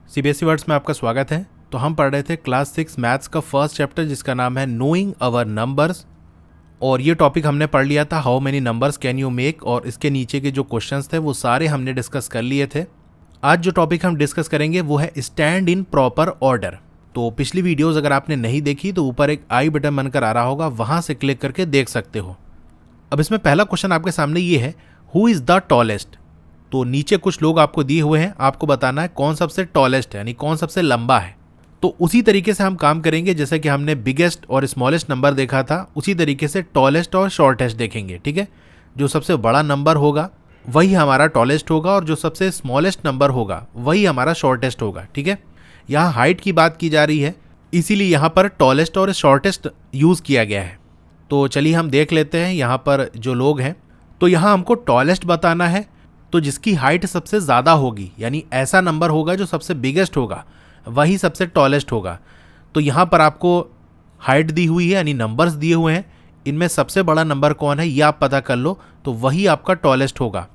CBSE words में आपका स्वागत है। तो हम पढ़ रहे थे क्लास 6 मैथ्स का फर्स्ट चैप्टर जिसका नाम है नोइंग अवर नंबर्स। और ये टॉपिक हमने पढ़ लिया था how many numbers can you make, और इसके नीचे के जो क्वेश्चंस थे वो सारे हमने डिस्कस कर लिए थे। आज जो टॉपिक हम डिस्कस करेंगे वो है स्टैंड इन प्रॉपर ऑर्डर। तो पिछली वीडियोज़ अगर आपने नहीं देखी तो ऊपर एक आई बटन बनकर आ रहा होगा, वहाँ से क्लिक करके देख सकते हो। अब इसमें पहला क्वेश्चन आपके सामने ये है, हु इज़ द टॉलेस्ट। तो नीचे कुछ लोग आपको दिए हुए हैं, आपको बताना है कौन सबसे टॉलेस्ट है, यानी कौन सबसे लंबा है। तो उसी तरीके से हम काम करेंगे जैसे कि हमने बिगेस्ट और स्मॉलेस्ट नंबर देखा था, उसी तरीके से टॉलेस्ट और शॉर्टेस्ट देखेंगे। ठीक है, जो सबसे बड़ा नंबर होगा वही हमारा टॉलेस्ट होगा और जो सबसे स्मॉलेस्ट नंबर होगा वही हमारा शॉर्टेस्ट होगा। ठीक है, यहाँ हाइट की बात की जा रही है, इसीलिए यहाँ पर टॉलेस्ट और शॉर्टेस्ट यूज़ किया गया है। तो चलिए हम देख लेते हैं यहाँ पर जो लोग हैं। तो यहाँ हमको टॉलेस्ट बताना है, तो जिसकी हाइट सबसे ज़्यादा होगी, यानी ऐसा नंबर होगा जो सबसे बिगेस्ट होगा, वही सबसे टॉलेस्ट होगा। तो यहाँ पर आपको हाइट दी हुई है, यानी नंबर्स दिए हुए हैं, इनमें सबसे बड़ा नंबर कौन है ये आप पता कर लो, तो वही आपका टॉलेस्ट होगा।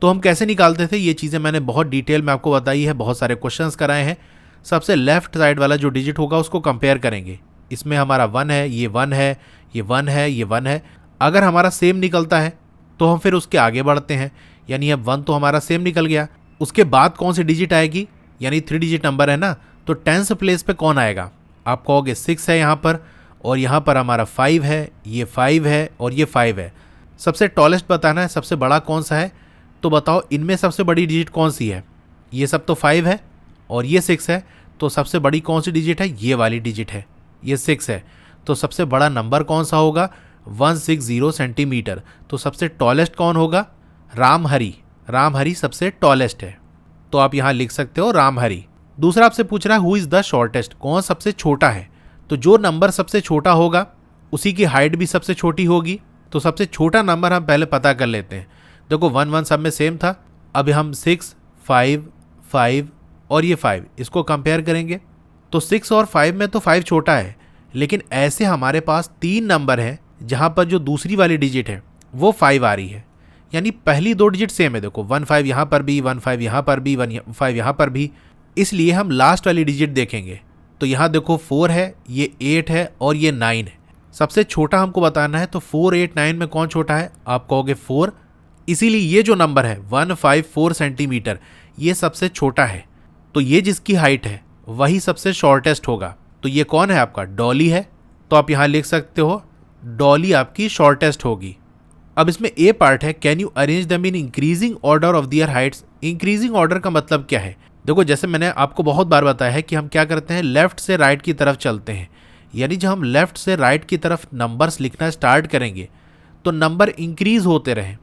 तो हम कैसे निकालते थे ये चीज़ें मैंने बहुत डिटेल में आपको बताई है, बहुत सारे क्वेश्चंस कराए हैं। सबसे लेफ्ट साइड वाला जो डिजिट होगा उसको कंपेयर करेंगे। इसमें हमारा 1 है, ये 1 है, ये 1 है, ये 1 है। अगर हमारा सेम निकलता है तो हम फिर उसके आगे बढ़ते हैं, यानी अब 1 तो हमारा सेम निकल गया। उसके बाद कौन सी डिजिट आएगी, यानी 3 डिजिट नंबर है ना, तो 10th प्लेस पे कौन आएगा। आप कहोगे 6 है यहाँ पर, और यहाँ पर हमारा 5 है, ये 5 है और ये 5 है। सबसे टॉलेस्ट बताना है, सबसे बड़ा कौन सा है। तो बताओ इनमें सबसे बड़ी डिजिट कौन सी है। ये सब तो 5 है और ये 6 है, तो सबसे बड़ी कौन सी डिजिट है, ये वाली डिजिट है, ये 6 है। तो सबसे बड़ा नंबर कौन सा होगा, 160 सेंटीमीटर। तो सबसे टॉलेस्ट कौन होगा, रामहरि। रामहरि सबसे टॉलेस्ट है, तो आप यहाँ लिख सकते हो रामहरि। दूसरा आपसे पूछ रहा है हु इज़ द शॉर्टेस्ट, कौन सबसे छोटा है। तो जो नंबर सबसे छोटा होगा उसी की हाइट भी सबसे छोटी होगी। तो सबसे छोटा नंबर हम पहले पता कर लेते हैं। देखो 1 1 सब में सेम था, अब हम 6 5 5 और ये 5 इसको कंपेयर करेंगे। तो 6 और 5 में तो 5 छोटा है, लेकिन ऐसे हमारे पास 3 नंबर हैं जहाँ पर जो दूसरी वाली डिजिट है वो 5 आ रही है, यानी पहली 2 डिजिट सेम है। देखो 1 5 यहाँ पर भी, 1 5 यहाँ पर भी, 1 5 यहाँ पर भी, इसलिए हम लास्ट वाली डिजिट देखेंगे। तो यहाँ देखो 4 है, ये 8 है और ये 9 है। सबसे छोटा हमको बताना है, तो 4 8 9 में कौन छोटा है, आप कहोगे 4। इसीलिए ये जो नंबर है 154 सेंटीमीटर ये सबसे छोटा है। तो ये जिसकी हाइट है वही सबसे शॉर्टेस्ट होगा। तो ये कौन है, आपका डॉली है। तो आप यहाँ लिख सकते हो डॉली आपकी शॉर्टेस्ट होगी। अब इसमें ए पार्ट है, can you arrange them in increasing order of their heights. Increasing order का मतलब क्या है। देखो जैसे मैंने आपको बहुत बार बताया है कि हम क्या करते हैं, लेफ्ट से राइट की तरफ चलते हैं। यानी जब हम लेफ्ट से राइट की तरफ नंबर्स लिखना स्टार्ट करेंगे तो नंबर इंक्रीज होते रहें,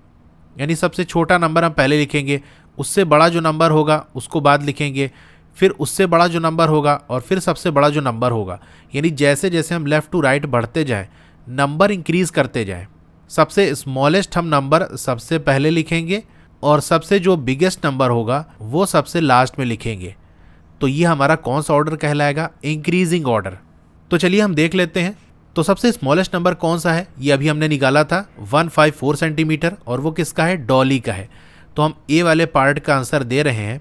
यानी सबसे छोटा नंबर हम पहले लिखेंगे, उससे बड़ा जो नंबर होगा उसको बाद लिखेंगे, फिर उससे बड़ा जो नंबर होगा और फिर सबसे बड़ा जो नंबर होगा। यानी जैसे जैसे हम लेफ़्ट टू राइट बढ़ते जाएं नंबर इंक्रीज करते जाएं। सबसे स्मॉलेस्ट हम नंबर सबसे पहले लिखेंगे और सबसे जो बिगेस्ट नंबर होगा वो सबसे लास्ट में लिखेंगे। तो ये हमारा कौन सा ऑर्डर कहलाएगा, इंक्रीजिंग ऑर्डर। तो चलिए हम देख लेते हैं। तो सबसे स्मॉलेस्ट नंबर कौन सा है, ये अभी हमने निकाला था 154 सेंटीमीटर, और वो किसका है, डॉली का है। तो हम ए वाले पार्ट का आंसर दे रहे हैं।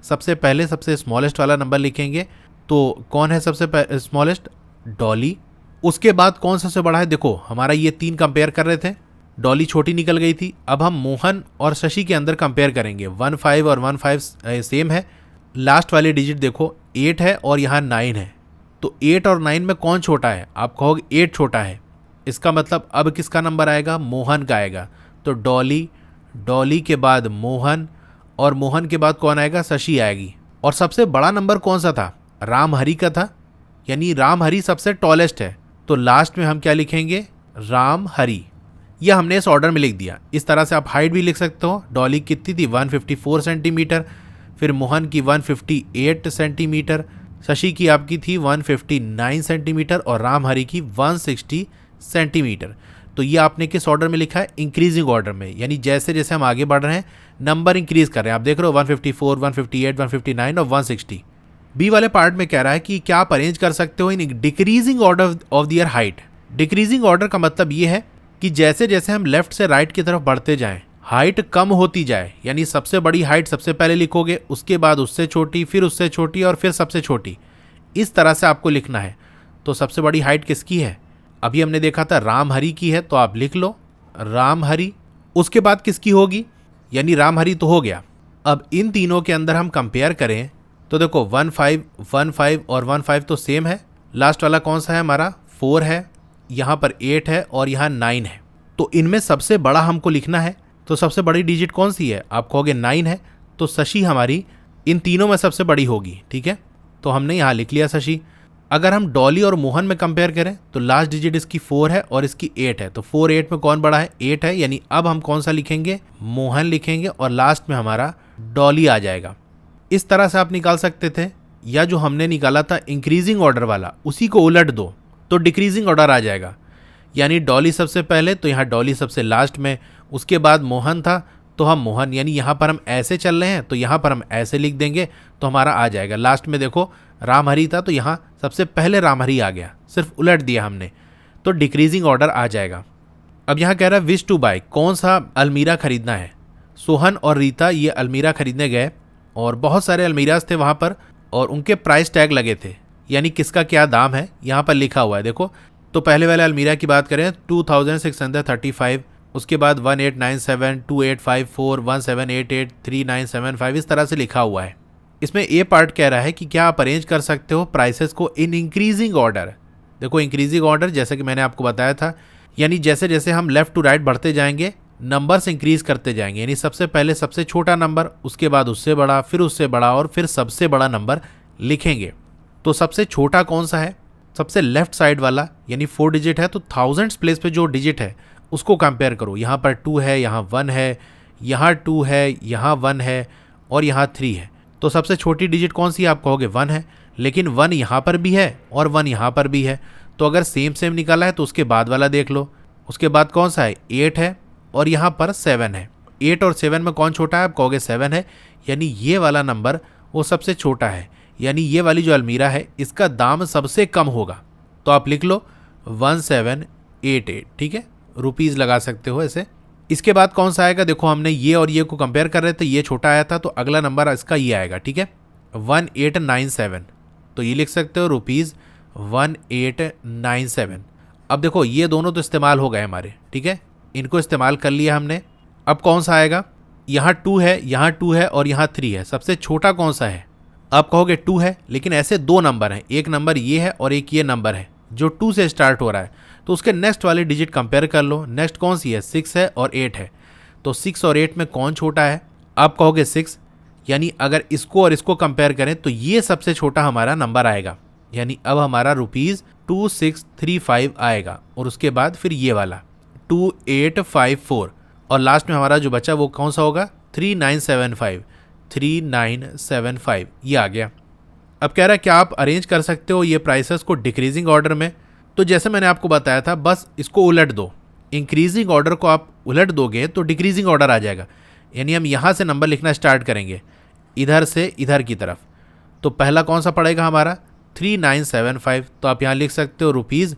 सबसे पहले सबसे स्मॉलेस्ट वाला नंबर लिखेंगे, तो कौन है सबसे स्मॉलेस्ट, डॉली। उसके बाद कौन सबसे बड़ा है, देखो हमारा ये 3 कंपेयर कर रहे थे, डॉली छोटी निकल गई थी। अब हम मोहन और शशि के अंदर कंपेयर करेंगे, 1 5 और 1 5 सेम है। लास्ट वाली डिजिट देखो 8 है और यहाँ 9 है। तो 8 और 9 में कौन छोटा है, आप कहोगे 8 छोटा है। इसका मतलब अब किसका नंबर आएगा, मोहन का आएगा। तो डॉली, डॉली के बाद मोहन, और मोहन के बाद कौन आएगा, शशि आएगी। और सबसे बड़ा नंबर कौन सा था, रामहरि का था, यानी रामहरि सबसे टॉलेस्ट है। तो लास्ट में हम क्या लिखेंगे, रामहरि। यह हमने इस ऑर्डर में लिख दिया। इस तरह से आप हाइट भी लिख सकते हो। डॉली कितनी थी, 154 सेंटीमीटर, फिर मोहन की 158 सेंटीमीटर, शशि की आपकी थी 159 सेंटीमीटर और रामहरि की 160 सेंटीमीटर। तो ये आपने किस ऑर्डर में लिखा है, इंक्रीजिंग ऑर्डर में, यानी जैसे जैसे हम आगे बढ़ रहे हैं नंबर इंक्रीज कर रहे हैं। आप देख रहे हो 154 158 159 और 160। बी वाले पार्ट में कह रहा है कि क्या आप अरेंज कर सकते हो in decreasing order of their height. Decreasing order का मतलब ये है कि जैसे जैसे हम लेफ्ट से राइट की तरफ बढ़ते जाएं हाइट कम होती जाए, यानी सबसे बड़ी हाइट सबसे पहले लिखोगे, उसके बाद उससे छोटी, फिर उससे छोटी और फिर सबसे छोटी, इस तरह से आपको लिखना है। तो सबसे बड़ी हाइट किसकी है? अभी हमने देखा था रामहरि की है, तो आप लिख लो रामहरि। उसके बाद किसकी होगी? यानी रामहरि तो हो गया। अब इन तीनों के अंदर हम कंपेयर करें तो देखो 15, 15 और 15 तो सेम है। लास्ट वाला कौन सा है हमारा? 4 है, यहाँ पर 8 है और यहाँ 9 है। तो इनमें सबसे बड़ा हमको लिखना है। तो सबसे बड़ी डिजिट कौन सी है? आप कहोगे 9 है, तो शशि हमारी इन तीनों में सबसे बड़ी होगी। ठीक है, तो हमने यहाँ लिख लिया शशि। अगर हम डॉली और मोहन में कंपेयर करें तो लास्ट डिजिट इसकी 4 है और इसकी 8 है। तो 4 8 में कौन बड़ा है? 8 है, यानी अब हम कौन सा लिखेंगे? मोहन लिखेंगे और लास्ट में हमारा डॉली आ जाएगा। इस तरह से आप निकाल सकते थे, या जो हमने निकाला था इंक्रीजिंग ऑर्डर वाला, उसी को उलट दो तो डिक्रीजिंग ऑर्डर आ जाएगा। यानी डॉली सबसे पहले, तो यहाँ डॉली सबसे लास्ट में, उसके बाद मोहन था तो हम मोहन, यानी यहाँ पर हम ऐसे चल रहे हैं तो यहाँ पर हम ऐसे लिख देंगे तो हमारा आ जाएगा। लास्ट में देखो रामहरि था तो यहाँ सबसे पहले रामहरि आ गया, सिर्फ उलट दिया हमने, तो डिक्रीजिंग ऑर्डर आ जाएगा। अब यहाँ कह रहा है विश टू बाय, कौन सा अलमीरा खरीदना है। सोहन और रीता ये अलमीरा खरीदने गए और बहुत सारे अलमीराज थे वहाँ पर और उनके प्राइस टैग लगे थे, यानी किसका क्या दाम है यहाँ पर लिखा हुआ है। देखो, तो पहले वाले अलमीरा की बात करें 2635, उसके बाद 1897, 2854, 1788, 3975, इस तरह से लिखा हुआ है। इसमें ए पार्ट कह रहा है कि क्या आप अरेंज कर सकते हो प्राइसेस को इन इंक्रीजिंग ऑर्डर। देखो इंक्रीजिंग ऑर्डर जैसे कि मैंने आपको बताया था, यानी जैसे जैसे हम लेफ्ट टू राइट बढ़ते जाएंगे नंबर्स इंक्रीज करते जाएंगे, यानी सबसे पहले सबसे छोटा नंबर, उसके बाद उससे बड़ा, फिर उससे बड़ा और फिर सबसे बड़ा नंबर लिखेंगे। तो सबसे छोटा कौन सा है? सबसे लेफ्ट साइड वाला, यानी 4 डिजिट है, तो थाउजेंड्स प्लेस पे जो डिजिट है उसको कंपेयर करो। यहाँ पर 2 है, यहाँ 1 है, यहाँ 2 है, यहाँ 1 है और यहाँ 3 है। तो सबसे छोटी डिजिट कौन सी है? आप कहोगे 1 है, लेकिन 1 यहाँ पर भी है और 1 यहाँ पर भी है। तो अगर सेम सेम निकाला है तो उसके बाद वाला देख लो। उसके बाद कौन सा है? 8 है और यहाँ पर 7 है। 8 और 7 में कौन छोटा है? आप कहोगे 7 है, यानी ये वाला नंबर वो सबसे छोटा है, यानी ये वाली जो अलमीरा है इसका दाम सबसे कम होगा। तो आप लिख लो 1788, ठीक है, रुपीज़ लगा सकते हो ऐसे। इसके बाद कौन सा आएगा? देखो हमने ये और ये को कंपेयर कर रहे थे, ये छोटा आया था तो अगला नंबर इसका ये आएगा। ठीक है, 1897, तो ये लिख सकते हो रुपीज़ 1897। अब देखो ये दोनों तो इस्तेमाल हो गए हमारे, ठीक है, इनको इस्तेमाल कर लिया हमने। अब कौन सा आएगा? यहाँ 2 है, यहाँ 2 है और यहाँ 3 है। सबसे छोटा कौन सा है? आप कहोगे 2 है, लेकिन ऐसे 2 नंबर हैं, एक नंबर ये है और एक ये नंबर है जो 2 से स्टार्ट हो रहा है। तो उसके नेक्स्ट वाले डिजिट कंपेयर कर लो। नेक्स्ट कौन सी है? 6 है और 8 है। तो 6 और 8 में कौन छोटा है? आप कहोगे 6, यानी अगर इसको और इसको कंपेयर करें तो ये सबसे छोटा हमारा नंबर आएगा, यानी अब हमारा रुपीज़ 2635 आएगा और उसके बाद फिर ये वाला 2854 और लास्ट में हमारा जो बचा वो कौन सा होगा? 3975, 3975 ये आ गया। अब कह रहा है क्या आप अरेंज कर सकते हो ये प्राइसेस को डिक्रीजिंग ऑर्डर में। तो जैसे मैंने आपको बताया था, बस इसको उलट दो। इंक्रीजिंग ऑर्डर को आप उलट दोगे तो डिक्रीजिंग ऑर्डर आ जाएगा, यानी हम यहाँ से नंबर लिखना स्टार्ट करेंगे इधर से इधर की तरफ। तो पहला कौन सा पड़ेगा हमारा? 3975, तो आप यहाँ लिख सकते हो रुपीज़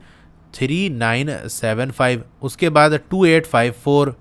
3975। उसके बाद 2854,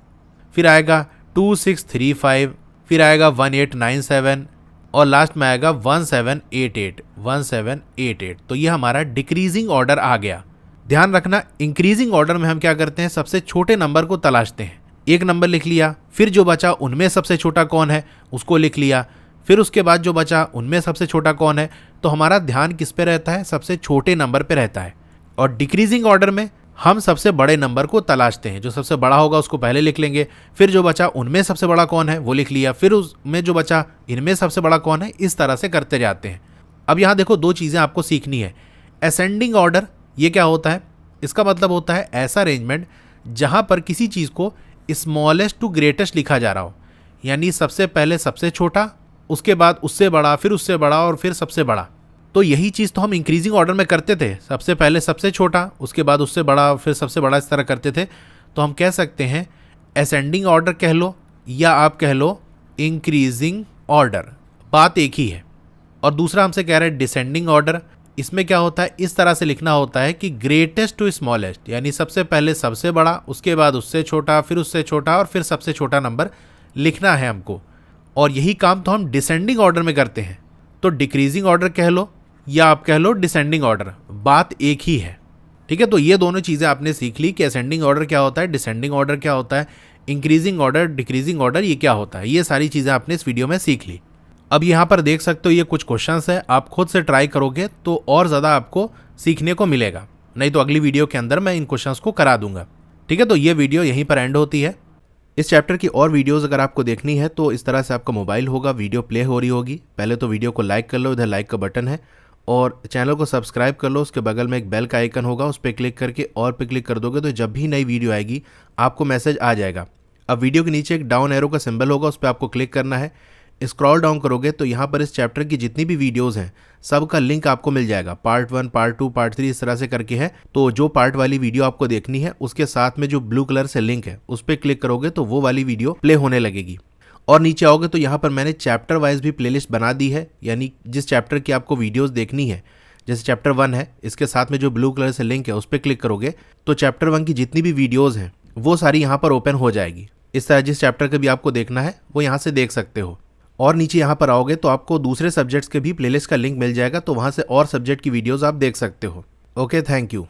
फिर आएगा 2635, फिर आएगा 1897 और लास्ट में आएगा 1788, 1788। तो ये हमारा डिक्रीजिंग ऑर्डर आ गया। ध्यान रखना, इंक्रीजिंग ऑर्डर में हम क्या करते हैं? सबसे छोटे नंबर को तलाशते हैं। एक नंबर लिख लिया, फिर जो बचा उनमें सबसे छोटा कौन है उसको लिख लिया, फिर उसके बाद जो बचा उनमें सबसे छोटा कौन है। तो हमारा ध्यान किस पे रहता है? सबसे छोटे नंबर पे रहता है। और डिक्रीजिंग ऑर्डर में हम सबसे बड़े नंबर को तलाशते हैं, जो सबसे बड़ा होगा उसको पहले लिख लेंगे, फिर जो बचा उनमें सबसे बड़ा कौन है वो लिख लिया, फिर उसमें जो बचा इनमें सबसे बड़ा कौन है, इस तरह से करते जाते हैं। अब यहाँ देखो 2 चीज़ें आपको सीखनी है। असेंडिंग ऑर्डर ये क्या होता है? इसका मतलब होता है ऐसा अरेंजमेंट जहाँ पर किसी चीज़ को स्मॉलेस्ट टू ग्रेटेस्ट लिखा जा रहा हो, यानी सबसे पहले सबसे छोटा, उसके बाद उससे बड़ा, फिर उससे बड़ा और फिर सबसे बड़ा। तो यही चीज़ तो हम इंक्रीजिंग ऑर्डर में करते थे, सबसे पहले सबसे छोटा, उसके बाद उससे बड़ा, फिर सबसे बड़ा, इस तरह करते थे। तो हम कह सकते हैं असेंडिंग ऑर्डर कह लो या आप कह लो इंक्रीजिंग ऑर्डर, बात एक ही है। और दूसरा हमसे कह रहे हैं डिसेंडिंग ऑर्डर। इसमें क्या होता है, इस तरह से लिखना होता है कि ग्रेटेस्ट टू स्मॉलेस्ट, यानी सबसे पहले सबसे बड़ा, उसके बाद उससे छोटा, फिर उससे छोटा और फिर सबसे छोटा नंबर लिखना है हमको। और यही काम तो हम डिसेंडिंग ऑर्डर में करते हैं। तो डिक्रीजिंग ऑर्डर कह लो या आप कह लो डिसेंडिंग ऑर्डर, बात एक ही है। ठीक है, तो ये दोनों चीज़ें आपने सीख ली कि असेंडिंग ऑर्डर क्या होता है, डिसेंडिंग ऑर्डर क्या होता है, इंक्रीजिंग ऑर्डर, डिक्रीजिंग ऑर्डर ये क्या होता है। ये सारी चीज़ें आपने इस वीडियो में सीख ली। अब यहाँ पर देख सकते हो ये कुछ क्वेश्चंस है, आप खुद से ट्राई करोगे तो और ज़्यादा आपको सीखने को मिलेगा, नहीं तो अगली वीडियो के अंदर मैं इन क्वेश्चंस को करा दूंगा। ठीक है, तो ये वीडियो यहीं पर एंड होती है। इस चैप्टर की और वीडियोस अगर आपको देखनी है तो इस तरह से आपका मोबाइल होगा, वीडियो प्ले हो रही होगी। पहले तो वीडियो को लाइक कर लो, इधर लाइक का बटन है, और चैनल को सब्सक्राइब कर लो। उसके बगल में एक बेल का आइकन होगा, उस पर क्लिक करके और पे क्लिक कर दोगे तो जब भी नई वीडियो आएगी आपको मैसेज आ जाएगा। अब वीडियो के नीचे एक डाउन एरो का सिंबल होगा, उस पर आपको क्लिक करना है। स्क्रॉल डाउन करोगे तो यहाँ पर इस चैप्टर की जितनी भी वीडियोस हैं सब का लिंक आपको मिल जाएगा। पार्ट 1, पार्ट 2, पार्ट 3 इस तरह से करके है। तो जो पार्ट वाली वीडियो आपको देखनी है उसके साथ में जो ब्लू कलर से लिंक है उस पर क्लिक करोगे तो वो वाली वीडियो प्ले होने लगेगी। और नीचे आओगे तो यहाँ पर मैंने चैप्टर वाइज भी प्लेलिस्ट बना दी है, यानी जिस चैप्टर की आपको वीडियोस देखनी है, जैसे चैप्टर 1 है, इसके साथ में जो ब्लू कलर से लिंक है उस पर क्लिक करोगे तो चैप्टर 1 की जितनी भी वीडियोज़ हैं वो सारी यहाँ पर ओपन हो जाएगी। इस तरह जिस चैप्टर का भी आपको देखना है वो यहाँ से देख सकते हो। और नीचे यहाँ पर आओगे तो आपको दूसरे सब्जेक्ट्स के भी प्लेलिस्ट का लिंक मिल जाएगा, तो वहाँ से और सब्जेक्ट की वीडियोस आप देख सकते हो। Okay, thank you.